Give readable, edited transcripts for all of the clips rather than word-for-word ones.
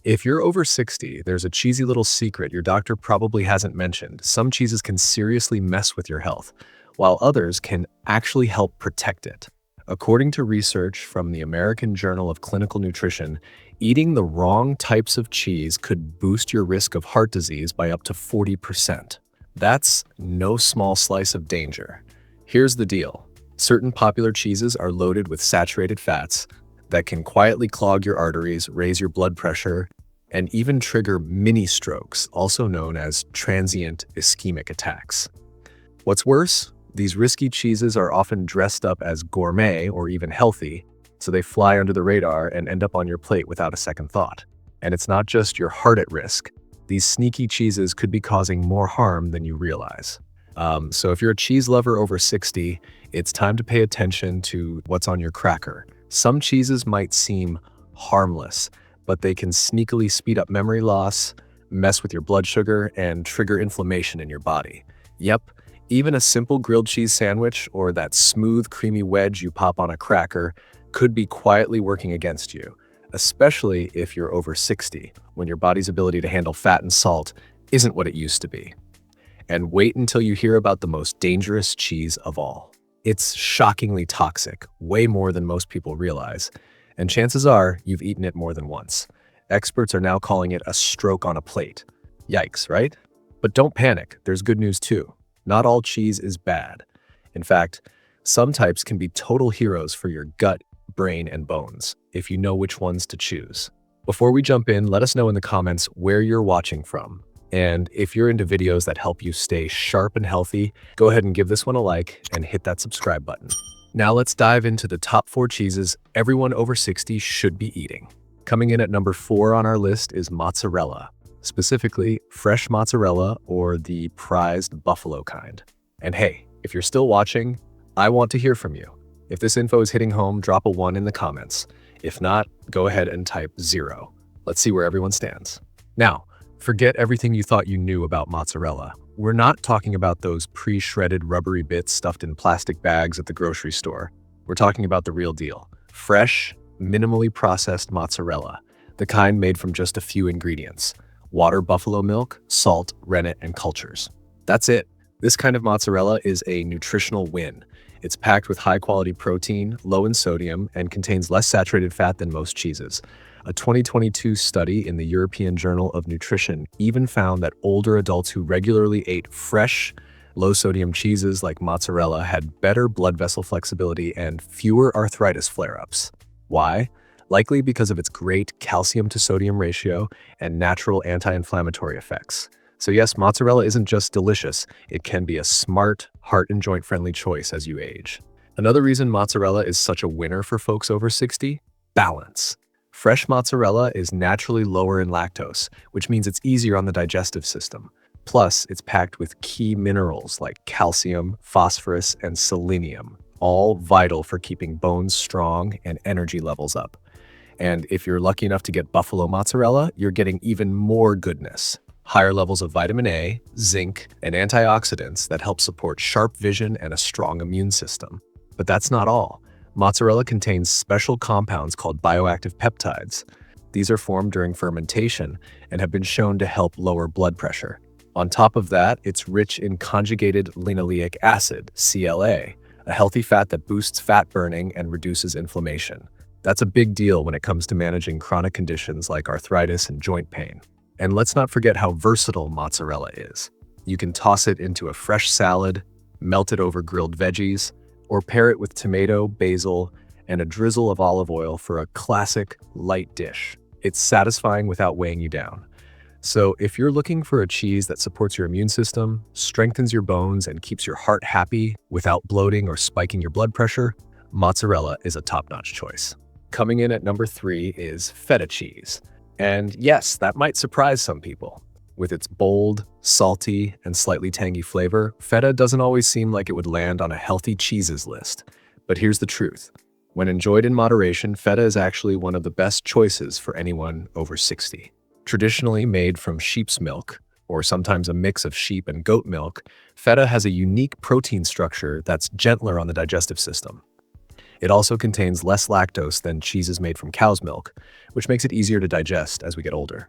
If you're over 60, there's a cheesy little secret your doctor probably hasn't mentioned. Some cheeses can seriously mess with your health, while others can actually help protect it. According to research from the American Journal of Clinical Nutrition, eating the wrong types of cheese could boost your risk of heart disease by up to 40%. That's no small slice of danger. Here's the deal. Certain popular cheeses are loaded with saturated fats that can quietly clog your arteries, raise your blood pressure, and even trigger mini strokes, also known as transient ischemic attacks. What's worse, these risky cheeses are often dressed up as gourmet or even healthy, so they fly under the radar and end up on your plate without a second thought. And it's not just your heart at risk. These sneaky cheeses could be causing more harm than you realize. So if you're a cheese lover over 60, it's time to pay attention to what's on your cracker. Some cheeses might seem harmless, but they can sneakily speed up memory loss, mess with your blood sugar, and trigger inflammation in your body. Yep, even a simple grilled cheese sandwich or that smooth, creamy wedge you pop on a cracker could be quietly working against you, especially if you're over 60, when your body's ability to handle fat and salt isn't what it used to be. And wait until you hear about the most dangerous cheese of all. It's shockingly toxic, way more than most people realize, and chances are you've eaten it more than once. Experts are now calling it a stroke on a plate. Yikes, right? But don't panic, there's good news too. Not all cheese is bad. In fact, some types can be total heroes for your gut, brain, and bones, if you know which ones to choose. Before we jump in, let us know in the comments where you're watching from. And if you're into videos that help you stay sharp and healthy, go ahead and give this one a like and hit that subscribe button. Now let's dive into the top 4 cheeses everyone over 60 should be eating. Coming in at number 4 on our list is mozzarella, specifically fresh mozzarella or the prized buffalo kind. And hey, if you're still watching, I want to hear from you. If this info is hitting home, drop a 1 in the comments. If not, go ahead and type 0. Let's see where everyone stands. Now, forget everything you thought you knew about mozzarella. We're not talking about those pre-shredded rubbery bits stuffed in plastic bags at the grocery store. We're talking about the real deal. Fresh, minimally processed mozzarella, the kind made from just a few ingredients: water, buffalo milk, salt, rennet, and cultures. That's it. This kind of mozzarella is a nutritional win. It's packed with high-quality protein, low in sodium, and contains less saturated fat than most cheeses. A 2022 study in the European Journal of Nutrition even found that older adults who regularly ate fresh, low-sodium cheeses like mozzarella had better blood vessel flexibility and fewer arthritis flare-ups. Why? Likely because of its great calcium-to-sodium ratio and natural anti-inflammatory effects. So yes, mozzarella isn't just delicious, it can be a smart, heart and joint-friendly choice as you age. Another reason mozzarella is such a winner for folks over 60? Balance. Fresh mozzarella is naturally lower in lactose, which means it's easier on the digestive system. Plus, it's packed with key minerals like calcium, phosphorus, and selenium, all vital for keeping bones strong and energy levels up. And if you're lucky enough to get buffalo mozzarella, you're getting even more goodness. Higher levels of vitamin A, zinc, and antioxidants that help support sharp vision and a strong immune system. But that's not all. Mozzarella contains special compounds called bioactive peptides. These are formed during fermentation and have been shown to help lower blood pressure. On top of that, it's rich in conjugated linoleic acid, CLA, a healthy fat that boosts fat burning and reduces inflammation. That's a big deal when it comes to managing chronic conditions like arthritis and joint pain. And let's not forget how versatile mozzarella is. You can toss it into a fresh salad, melt it over grilled veggies, or pair it with tomato, basil, and a drizzle of olive oil for a classic light dish. It's satisfying without weighing you down. So if you're looking for a cheese that supports your immune system, strengthens your bones, and keeps your heart happy without bloating or spiking your blood pressure, mozzarella is a top-notch choice. Coming in at number 3 is feta cheese. And yes, that might surprise some people. With its bold, salty, and slightly tangy flavor, feta doesn't always seem like it would land on a healthy cheeses list. But here's the truth. When enjoyed in moderation, feta is actually one of the best choices for anyone over 60. Traditionally made from sheep's milk, or sometimes a mix of sheep and goat milk, feta has a unique protein structure that's gentler on the digestive system. It also contains less lactose than cheeses made from cow's milk, which makes it easier to digest as we get older.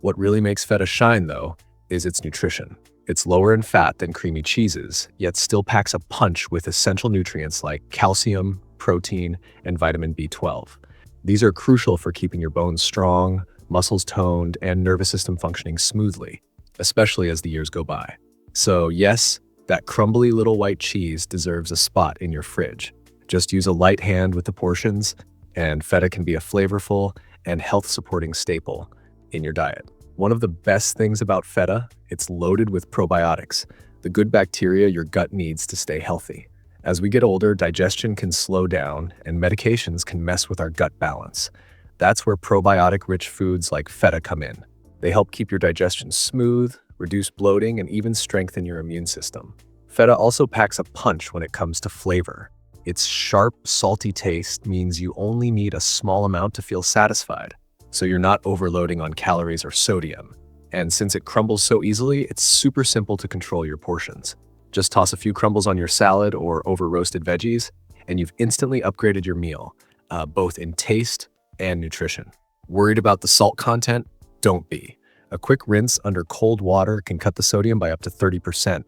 What really makes feta shine, though, is its nutrition. It's lower in fat than creamy cheeses, yet still packs a punch with essential nutrients like calcium, protein, and vitamin B12. These are crucial for keeping your bones strong, muscles toned, and nervous system functioning smoothly, especially as the years go by. So yes, that crumbly little white cheese deserves a spot in your fridge. Just use a light hand with the portions, and feta can be a flavorful and health-supporting staple in your diet. One of the best things about feta, it's loaded with probiotics, the good bacteria your gut needs to stay healthy. As we get older, digestion can slow down and medications can mess with our gut balance. That's where probiotic-rich foods like feta come in. They help keep your digestion smooth, reduce bloating, and even strengthen your immune system. Feta also packs a punch when it comes to flavor. Its sharp, salty taste means you only need a small amount to feel satisfied, so you're not overloading on calories or sodium. And since it crumbles so easily, it's super simple to control your portions. Just toss a few crumbles on your salad or over roasted veggies, and you've instantly upgraded your meal, both in taste and nutrition. Worried about the salt content? Don't be. A quick rinse under cold water can cut the sodium by up to 30%,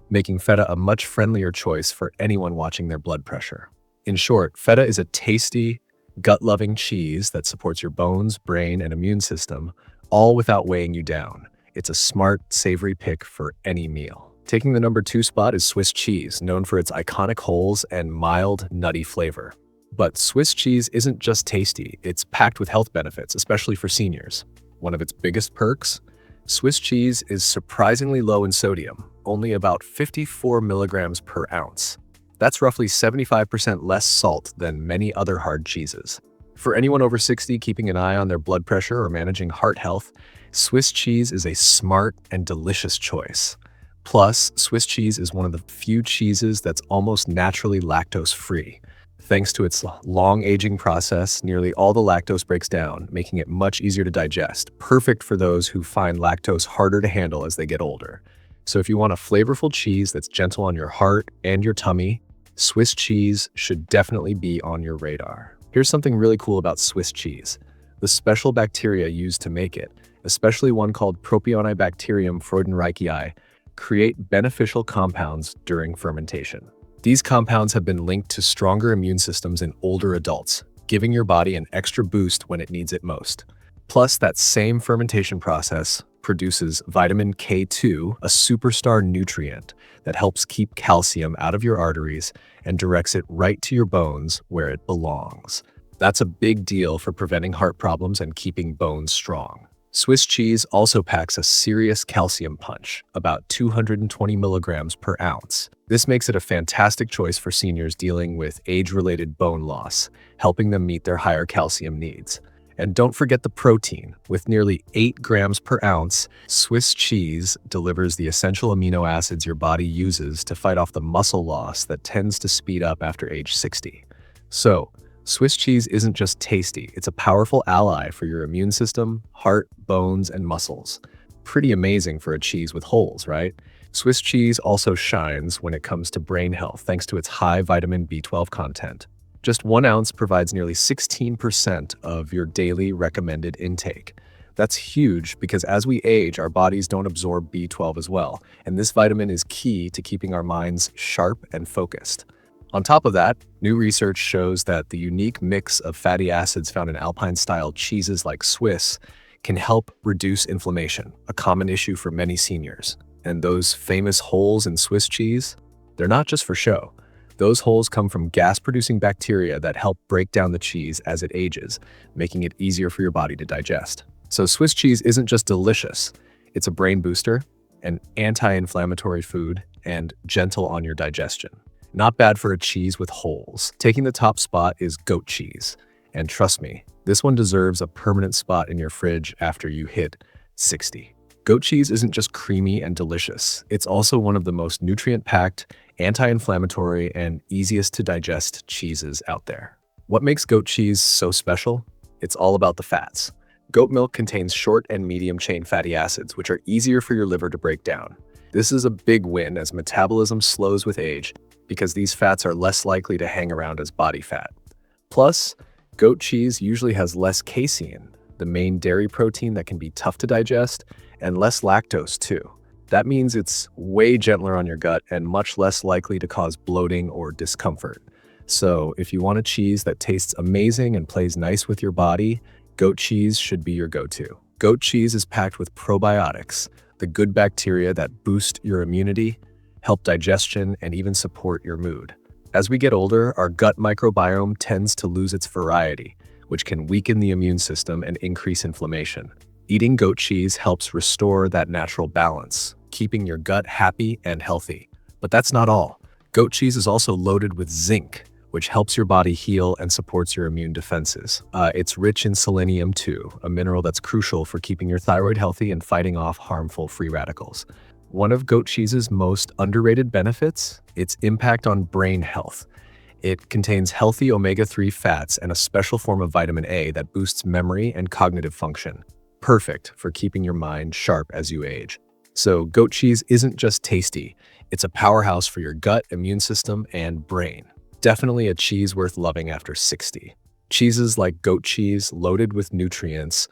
making feta a much friendlier choice for anyone watching their blood pressure. In short, feta is a tasty, gut-loving cheese that supports your bones, brain, and immune system, all without weighing you down. It's a smart, savory pick for any meal. Taking the number 2 spot is Swiss cheese, known for its iconic holes and mild, nutty flavor. But Swiss cheese isn't just tasty, it's packed with health benefits, especially for seniors. One of its biggest perks? Swiss cheese is surprisingly low in sodium, only about 54 milligrams per ounce. That's roughly 75% less salt than many other hard cheeses. For anyone over 60 keeping an eye on their blood pressure or managing heart health, Swiss cheese is a smart and delicious choice. Plus, Swiss cheese is one of the few cheeses that's almost naturally lactose-free. Thanks to its long aging process, nearly all the lactose breaks down, making it much easier to digest, perfect for those who find lactose harder to handle as they get older. So if you want a flavorful cheese that's gentle on your heart and your tummy, Swiss cheese should definitely be on your radar. Here's something really cool about Swiss cheese. The special bacteria used to make it, especially one called Propionibacterium freudenreichii, create beneficial compounds during fermentation. These compounds have been linked to stronger immune systems in older adults, giving your body an extra boost when it needs it most. Plus, that same fermentation process produces vitamin K2, a superstar nutrient that helps keep calcium out of your arteries and directs it right to your bones where it belongs. That's a big deal for preventing heart problems and keeping bones strong. Swiss cheese also packs a serious calcium punch, about 220 milligrams per ounce. This makes it a fantastic choice for seniors dealing with age-related bone loss, helping them meet their higher calcium needs. And don't forget the protein. With nearly 8 grams per ounce, Swiss cheese delivers the essential amino acids your body uses to fight off the muscle loss that tends to speed up after age 60. So, Swiss cheese isn't just tasty, it's a powerful ally for your immune system, heart, bones, and muscles. Pretty amazing for a cheese with holes, right? Swiss cheese also shines when it comes to brain health thanks to its high vitamin B12 content. Just 1 ounce provides nearly 16% of your daily recommended intake. That's huge because as we age, our bodies don't absorb B12 as well, and this vitamin is key to keeping our minds sharp and focused. On top of that, new research shows that the unique mix of fatty acids found in Alpine-style cheeses like Swiss can help reduce inflammation, a common issue for many seniors. And those famous holes in Swiss cheese, they're not just for show. Those holes come from gas-producing bacteria that help break down the cheese as it ages, making it easier for your body to digest. So Swiss cheese isn't just delicious, it's a brain booster, an anti-inflammatory food, and gentle on your digestion. Not bad for a cheese with holes. Taking the top spot is goat cheese. And trust me, this one deserves a permanent spot in your fridge after you hit 60. Goat cheese isn't just creamy and delicious. It's also one of the most nutrient-packed, anti-inflammatory, and easiest to digest cheeses out there. What makes goat cheese so special? It's all about the fats. Goat milk contains short and medium-chain fatty acids, which are easier for your liver to break down. This is a big win as metabolism slows with age, because these fats are less likely to hang around as body fat. Plus, goat cheese usually has less casein, the main dairy protein that can be tough to digest, and less lactose too. That means it's way gentler on your gut and much less likely to cause bloating or discomfort. So if you want a cheese that tastes amazing and plays nice with your body, goat cheese should be your go-to. Goat cheese is packed with probiotics, the good bacteria that boost your immunity, help digestion, and even support your mood. As we get older, our gut microbiome tends to lose its variety, which can weaken the immune system and increase inflammation. Eating goat cheese helps restore that natural balance, keeping your gut happy and healthy. But that's not all. Goat cheese is also loaded with zinc, which helps your body heal and supports your immune defenses. It's rich in selenium too, a mineral that's crucial for keeping your thyroid healthy and fighting off harmful free radicals. One of goat cheese's most underrated benefits, its impact on brain health. It contains healthy omega-3 fats and a special form of vitamin A that boosts memory and cognitive function. Perfect for keeping your mind sharp as you age. So goat cheese isn't just tasty, it's a powerhouse for your gut, immune system, and brain. Definitely a cheese worth loving after 60. Cheeses like goat cheese, loaded with nutrients,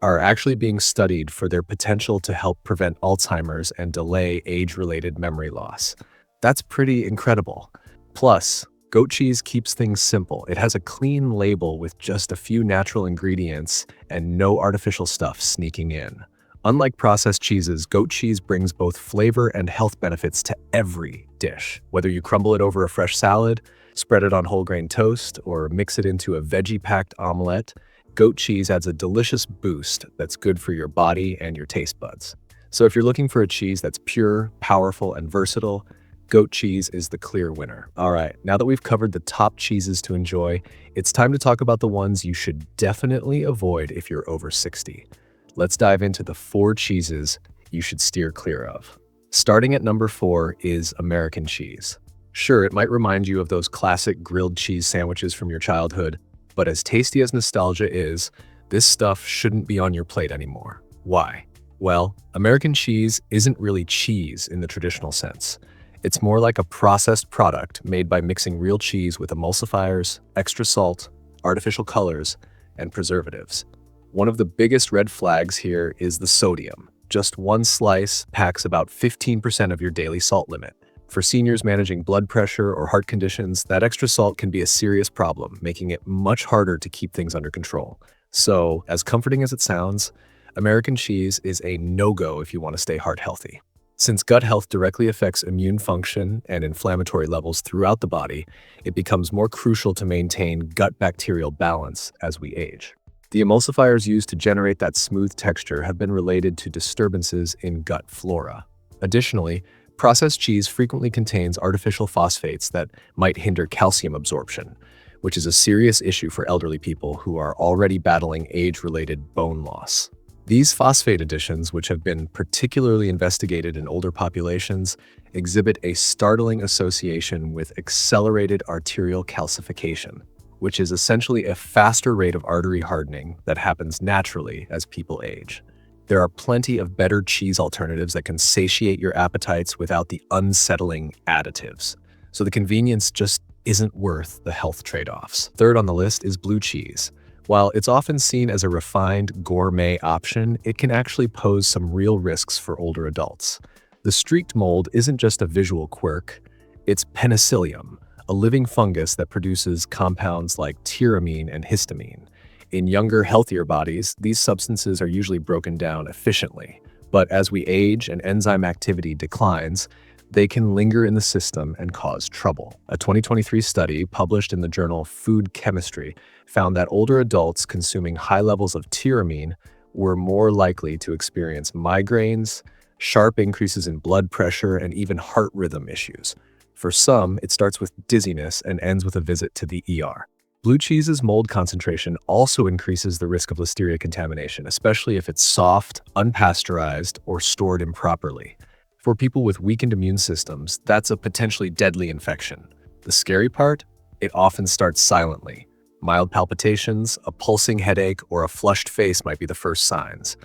are actually being studied for their potential to help prevent Alzheimer's and delay age-related memory loss. That's pretty incredible. Plus, goat cheese keeps things simple. It has a clean label with just a few natural ingredients and no artificial stuff sneaking in. Unlike processed cheeses, goat cheese brings both flavor and health benefits to every dish. Whether you crumble it over a fresh salad, spread it on whole grain toast, or mix it into a veggie-packed omelette, goat cheese adds a delicious boost that's good for your body and your taste buds. So if you're looking for a cheese that's pure, powerful, and versatile, goat cheese is the clear winner. All right, now that we've covered the top cheeses to enjoy, it's time to talk about the ones you should definitely avoid if you're over 60. Let's dive into the 4 cheeses you should steer clear of. Starting at number 4 is American cheese. Sure, it might remind you of those classic grilled cheese sandwiches from your childhood, but as tasty as nostalgia is, this stuff shouldn't be on your plate anymore. Why? Well, American cheese isn't really cheese in the traditional sense. It's more like a processed product made by mixing real cheese with emulsifiers, extra salt, artificial colors, and preservatives. One of the biggest red flags here is the sodium. Just one slice packs about 15% of your daily salt limit. For seniors managing blood pressure or heart conditions, that extra salt can be a serious problem, making it much harder to keep things under control. So, as comforting as it sounds, American cheese is a no-go if you want to stay heart healthy. Since gut health directly affects immune function and inflammatory levels throughout the body, it becomes more crucial to maintain gut bacterial balance as we age. The emulsifiers used to generate that smooth texture have been related to disturbances in gut flora. Additionally, processed cheese frequently contains artificial phosphates that might hinder calcium absorption, which is a serious issue for elderly people who are already battling age-related bone loss. These phosphate additions, which have been particularly investigated in older populations, exhibit a startling association with accelerated arterial calcification, which is essentially a faster rate of artery hardening that happens naturally as people age. There are plenty of better cheese alternatives that can satiate your appetites without the unsettling additives. So the convenience just isn't worth the health trade-offs. Third on the list is blue cheese. While it's often seen as a refined gourmet option, it can actually pose some real risks for older adults. The streaked mold isn't just a visual quirk, it's penicillium, a living fungus that produces compounds like tyramine and histamine. In younger, healthier bodies, these substances are usually broken down efficiently. But as we age and enzyme activity declines, they can linger in the system and cause trouble. A 2023 study published in the journal Food Chemistry found that older adults consuming high levels of tyramine were more likely to experience migraines, sharp increases in blood pressure, and even heart rhythm issues. For some, it starts with dizziness and ends with a visit to the ER. Blue cheese's mold concentration also increases the risk of listeria contamination, especially if it's soft, unpasteurized, or stored improperly. For people with weakened immune systems, that's a potentially deadly infection. The scary part? It often starts silently. Mild palpitations, a pulsing headache, or a flushed face might be the first signs.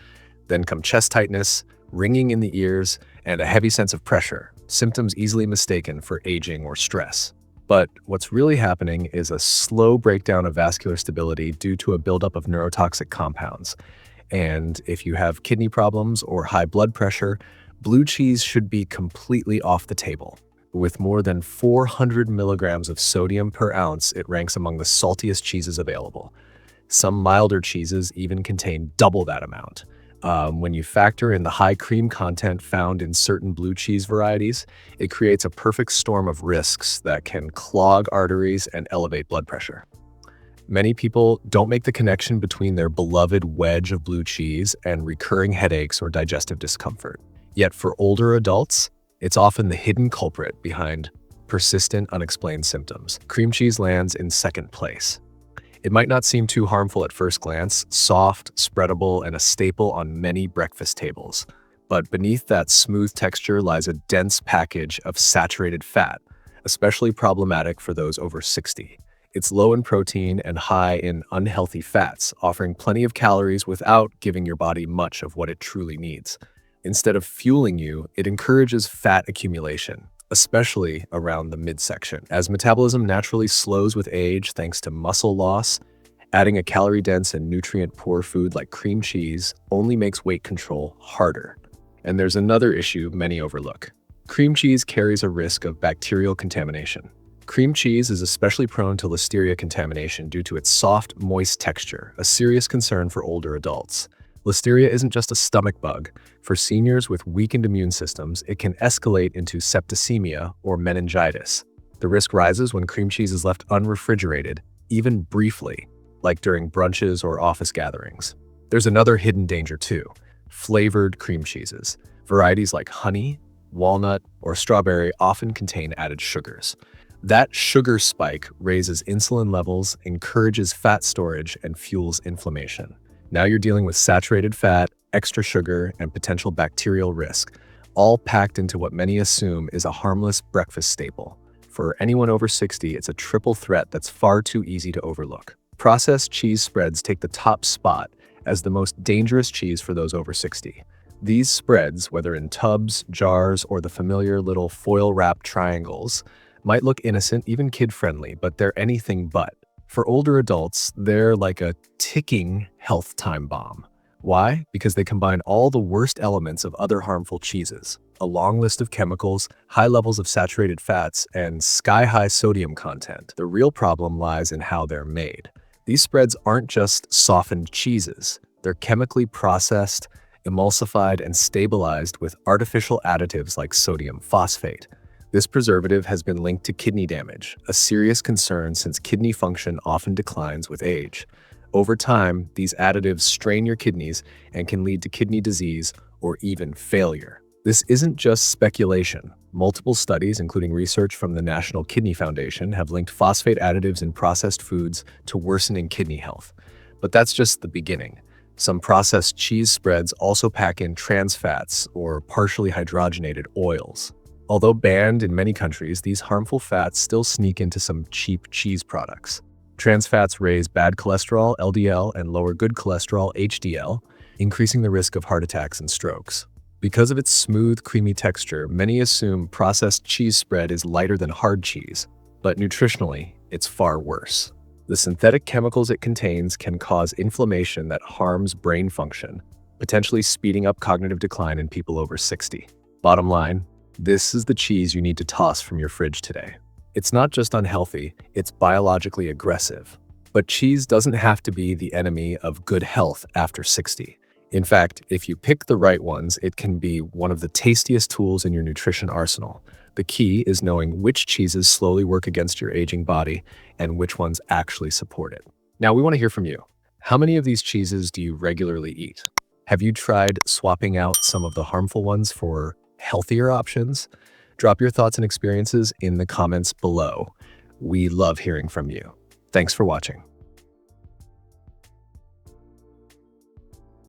Then come chest tightness, ringing in the ears, and a heavy sense of pressure, symptoms easily mistaken for aging or stress. But what's really happening is a slow breakdown of vascular stability due to a buildup of neurotoxic compounds. And if you have kidney problems or high blood pressure, blue cheese should be completely off the table. With more than 400 milligrams of sodium per ounce, it ranks among the saltiest cheeses available. Some milder cheeses even contain double that amount. When you factor in the high cream content found in certain blue cheese varieties, it creates a perfect storm of risks that can clog arteries and elevate blood pressure. Many people don't make the connection between their beloved wedge of blue cheese and recurring headaches or digestive discomfort. Yet for older adults, it's often the hidden culprit behind persistent, unexplained symptoms. Cream cheese lands in second place. It might not seem too harmful at first glance, soft, spreadable, and a staple on many breakfast tables. But beneath that smooth texture lies a dense package of saturated fat, especially problematic for those over 60. It's low in protein and high in unhealthy fats, offering plenty of calories without giving your body much of what it truly needs. Instead of fueling you, it encourages fat accumulation, especially around the midsection. As metabolism naturally slows with age thanks to muscle loss, adding a calorie-dense and nutrient-poor food like cream cheese only makes weight control harder. And there's another issue many overlook. Cream cheese carries a risk of bacterial contamination. Cream cheese is especially prone to listeria contamination due to its soft, moist texture, a serious concern for older adults. Listeria isn't just a stomach bug. For seniors with weakened immune systems, it can escalate into septicemia or meningitis. The risk rises when cream cheese is left unrefrigerated, even briefly, like during brunches or office gatherings. There's another hidden danger too: flavored cream cheeses. Varieties like honey, walnut, or strawberry often contain added sugars. That sugar spike raises insulin levels, encourages fat storage, and fuels inflammation. Now you're dealing with saturated fat, extra sugar, and potential bacterial risk, all packed into what many assume is a harmless breakfast staple. For anyone over 60, it's a triple threat that's far too easy to overlook. Processed cheese spreads take the top spot as the most dangerous cheese for those over 60. These spreads, whether in tubs, jars, or the familiar little foil-wrapped triangles, might look innocent, even kid-friendly, but they're anything but. For older adults, they're like a ticking health time bomb. Why? Because they combine all the worst elements of other harmful cheeses: a long list of chemicals, high levels of saturated fats, and sky-high sodium content. The real problem lies in how they're made. These spreads aren't just softened cheeses. They're chemically processed, emulsified, and stabilized with artificial additives like sodium phosphate. This preservative has been linked to kidney damage, a serious concern since kidney function often declines with age. Over time, these additives strain your kidneys and can lead to kidney disease or even failure. This isn't just speculation. Multiple studies, including research from the National Kidney Foundation, have linked phosphate additives in processed foods to worsening kidney health. But that's just the beginning. Some processed cheese spreads also pack in trans fats or partially hydrogenated oils. Although banned in many countries, these harmful fats still sneak into some cheap cheese products. Trans fats raise bad cholesterol, LDL, and lower good cholesterol, HDL, increasing the risk of heart attacks and strokes. Because of its smooth, creamy texture, many assume processed cheese spread is lighter than hard cheese, but nutritionally, it's far worse. The synthetic chemicals it contains can cause inflammation that harms brain function, potentially speeding up cognitive decline in people over 60. Bottom line, this is the cheese you need to toss from your fridge today. It's not just unhealthy, it's biologically aggressive. But cheese doesn't have to be the enemy of good health after 60. In fact, if you pick the right ones, it can be one of the tastiest tools in your nutrition arsenal. The key is knowing which cheeses slowly work against your aging body and which ones actually support it. Now, we want to hear from you. How many of these cheeses do you regularly eat? Have you tried swapping out some of the harmful ones for healthier options? Drop your thoughts and experiences in the comments below. We love hearing from you. Thanks for watching.